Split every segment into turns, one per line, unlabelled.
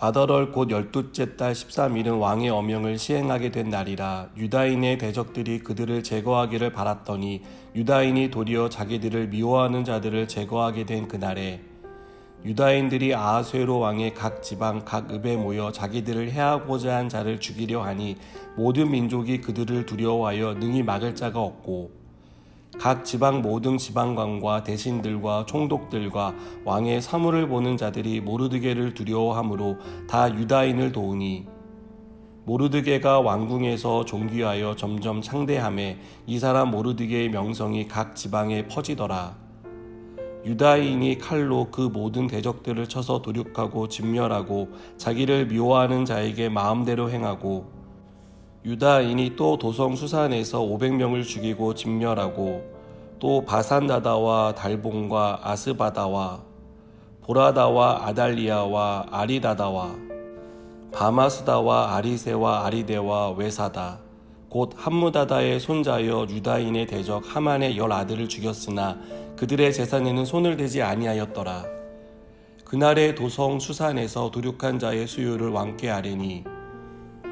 아더럴 곧 12째 달 13일은 왕의 어명을 시행하게 된 날이라. 유다인의 대적들이 그들을 제거하기를 바랐더니 유다인이 도리어 자기들을 미워하는 자들을 제거하게 된 그날에 유다인들이 아하수에로 왕의 각 지방 각 읍에 모여 자기들을 해하고자 한 자를 죽이려 하니 모든 민족이 그들을 두려워하여 능히 막을 자가 없고, 각 지방 모든 지방관과 대신들과 총독들과 왕의 사물을 보는 자들이 모르드게를 두려워하므로 다 유다인을 도우니, 모르드게가 왕궁에서 존귀하여 점점 창대하매 이 사람 모르드게의 명성이 각 지방에 퍼지더라. 유다인이 칼로 그 모든 대적들을 쳐서 도륙하고 진멸하고 자기를 미워하는 자에게 마음대로 행하고, 유다인이 또 도성 수산에서 500명을 죽이고 진멸하고, 또 바산다다와 달봉과 아스바다와 보라다와 아달리아와 아리다다와 바마스다와 아리세와 아리데와 외사다 곧 함무다다의 손자여 유다인의 대적 하만의 10아들을 죽였으나 그들의 재산에는 손을 대지 아니하였더라. 그날의 도성 수산에서 도륙한 자의 수요를 왕께 아뢰니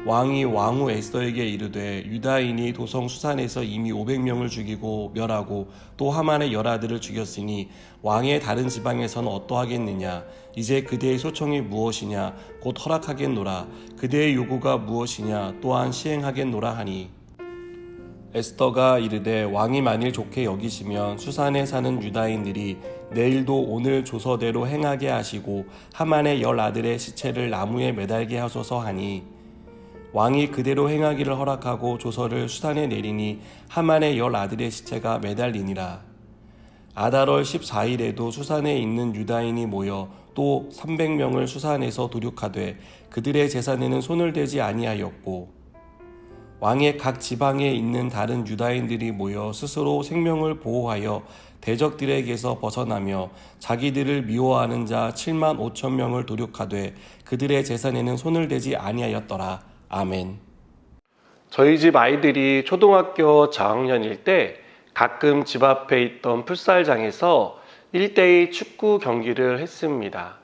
왕이 왕후 에스더에게 이르되 유다인이 도성 수산에서 이미 500명을 죽이고 멸하고 또 하만의 10아들을 죽였으니 왕의 다른 지방에서는 어떠하겠느냐. 이제 그대의 소청이 무엇이냐. 곧 허락하겠노라. 그대의 요구가 무엇이냐. 또한 시행하겠노라 하니, 에스더가 이르되 왕이 만일 좋게 여기시면 수산에 사는 유다인들이 내일도 오늘 조서대로 행하게 하시고 하만의 10아들의 시체를 나무에 매달게 하소서 하니, 왕이 그대로 행하기를 허락하고 조서를 수산에 내리니 하만의 10아들의 시체가 매달리니라. 아달월 14일에도 수산에 있는 유다인이 모여 또 300명을 수산에서 도륙하되 그들의 재산에는 손을 대지 아니하였고, 왕의 각 지방에 있는 다른 유다인들이 모여 스스로 생명을 보호하여 대적들에게서 벗어나며 자기들을 미워하는 자 7만 5천 명을 도륙하되 그들의 재산에는 손을 대지 아니하였더라. 아멘. 저희 집 아이들이 초등학교 저학년일 때 가끔 집 앞에 있던 풋살장에서 1대2 축구 경기를 했습니다.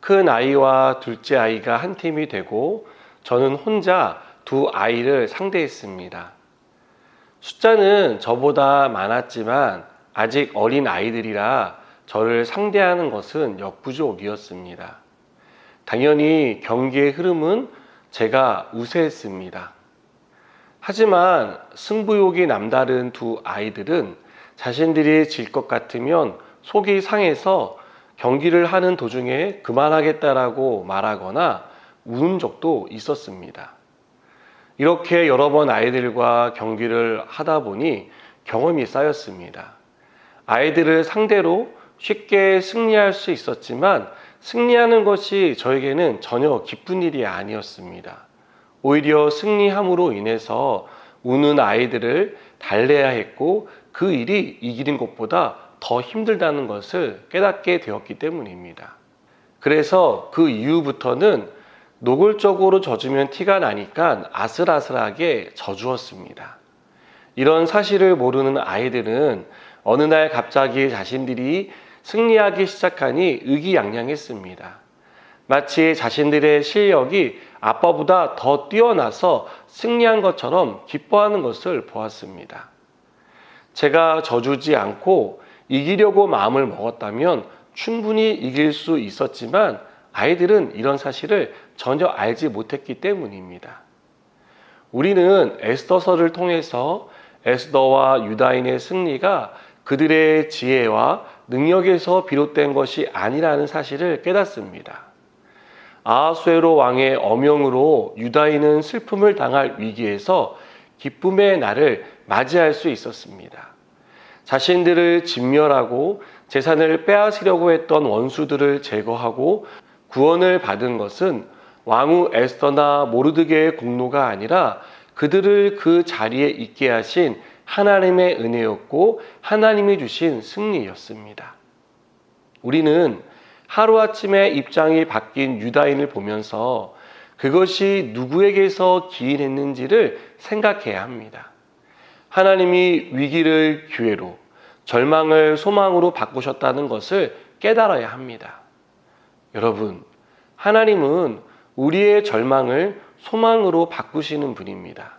큰 아이와 둘째 아이가 한 팀이 되고 저는 혼자 두 아이를 상대했습니다. 숫자는 저보다 많았지만 아직 어린 아이들이라 저를 상대하는 것은 역부족이었습니다. 당연히 경기의 흐름은 제가 우세했습니다. 하지만 승부욕이 남다른 두 아이들은 자신들이 질 것 같으면 속이 상해서 경기를 하는 도중에 그만하겠다라고 말하거나 우는 적도 있었습니다. 이렇게 여러 번 아이들과 경기를 하다 보니 경험이 쌓였습니다. 아이들을 상대로 쉽게 승리할 수 있었지만 승리하는 것이 저에게는 전혀 기쁜 일이 아니었습니다. 오히려 승리함으로 인해서 우는 아이들을 달래야 했고 그 일이 이기는 것보다 더 힘들다는 것을 깨닫게 되었기 때문입니다. 그래서 그 이후부터는 노골적으로 져주면 티가 나니까 아슬아슬하게 져주었습니다. 이런 사실을 모르는 아이들은 어느 날 갑자기 자신들이 승리하기 시작하니 의기양양했습니다. 마치 자신들의 실력이 아빠보다 더 뛰어나서 승리한 것처럼 기뻐하는 것을 보았습니다. 제가 져주지 않고 이기려고 마음을 먹었다면 충분히 이길 수 있었지만 아이들은 이런 사실을 전혀 알지 못했기 때문입니다. 우리는 에스더서를 통해서 에스더와 유다인의 승리가 그들의 지혜와 능력에서 비롯된 것이 아니라는 사실을 깨닫습니다. 아하수에로 왕의 어명으로 유다인은 슬픔을 당할 위기에서 기쁨의 날을 맞이할 수 있었습니다. 자신들을 진멸하고 재산을 빼앗으려고 했던 원수들을 제거하고 구원을 받은 것은 왕후 에스더나 모르드게의 공로가 아니라 그들을 그 자리에 있게 하신 하나님의 은혜였고 하나님이 주신 승리였습니다. 우리는 하루아침에 입장이 바뀐 유다인을 보면서 그것이 누구에게서 기인했는지를 생각해야 합니다. 하나님이 위기를 기회로, 절망을 소망으로 바꾸셨다는 것을 깨달아야 합니다. 여러분, 하나님은 우리의 절망을 소망으로 바꾸시는 분입니다.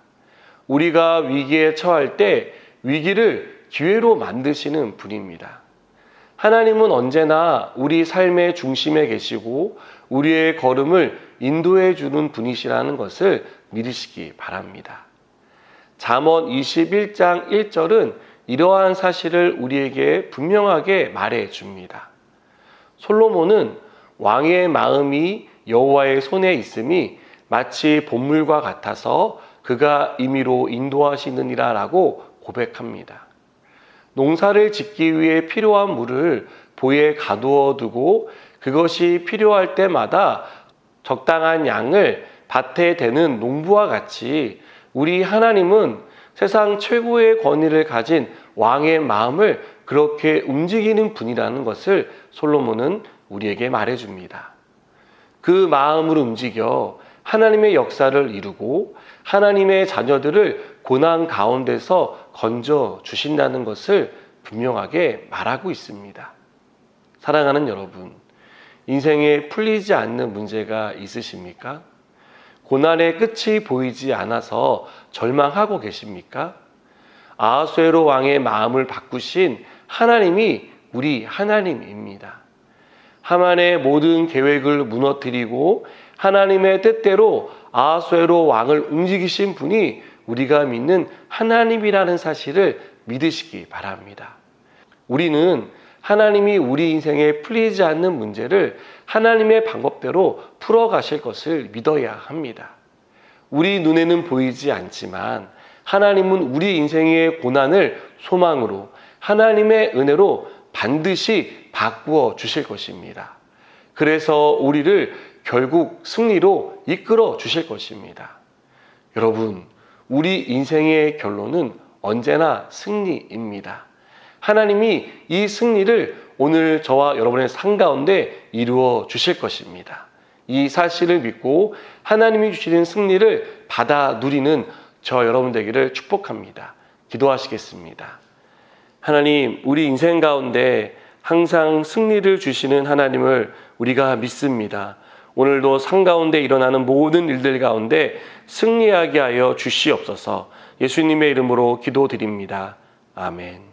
우리가 위기에 처할 때 위기를 기회로 만드시는 분입니다. 하나님은 언제나 우리 삶의 중심에 계시고 우리의 걸음을 인도해 주는 분이시라는 것을 믿으시기 바랍니다. 잠언 21장 1절은 이러한 사실을 우리에게 분명하게 말해 줍니다. 솔로몬은 왕의 마음이 여호와의 손에 있음이 마치 봇물과 같아서 그가 임의로 인도하시느니라 라고 고백합니다. 농사를 짓기 위해 필요한 물을 보에 가두어 두고 그것이 필요할 때마다 적당한 양을 밭에 대는 농부와 같이 우리 하나님은 세상 최고의 권위를 가진 왕의 마음을 그렇게 움직이는 분이라는 것을 솔로몬은 우리에게 말해줍니다. 그 마음을 움직여 하나님의 역사를 이루고 하나님의 자녀들을 고난 가운데서 건져 주신다는 것을 분명하게 말하고 있습니다. 사랑하는 여러분, 인생에 풀리지 않는 문제가 있으십니까? 고난의 끝이 보이지 않아서 절망하고 계십니까? 아하수에로 왕의 마음을 바꾸신 하나님이 우리 하나님입니다. 하만의 모든 계획을 무너뜨리고 하나님의 뜻대로 아하수에로 왕을 움직이신 분이 우리가 믿는 하나님이라는 사실을 믿으시기 바랍니다. 우리는 하나님이 우리 인생에 풀리지 않는 문제를 하나님의 방법대로 풀어가실 것을 믿어야 합니다. 우리 눈에는 보이지 않지만 하나님은 우리 인생의 고난을 소망으로 하나님의 은혜로 반드시 바꾸어 주실 것입니다. 그래서 우리를 결국 승리로 이끌어 주실 것입니다. 여러분, 우리 인생의 결론은 언제나 승리입니다. 하나님이 이 승리를 오늘 저와 여러분의 삶 가운데 이루어 주실 것입니다. 이 사실을 믿고 하나님이 주시는 승리를 받아 누리는 저 여러분 되기를 축복합니다. 기도하시겠습니다. 하나님, 우리 인생 가운데 항상 승리를 주시는 하나님을 우리가 믿습니다. 오늘도 삶 가운데 일어나는 모든 일들 가운데 승리하게 하여 주시옵소서. 예수님의 이름으로 기도드립니다. 아멘.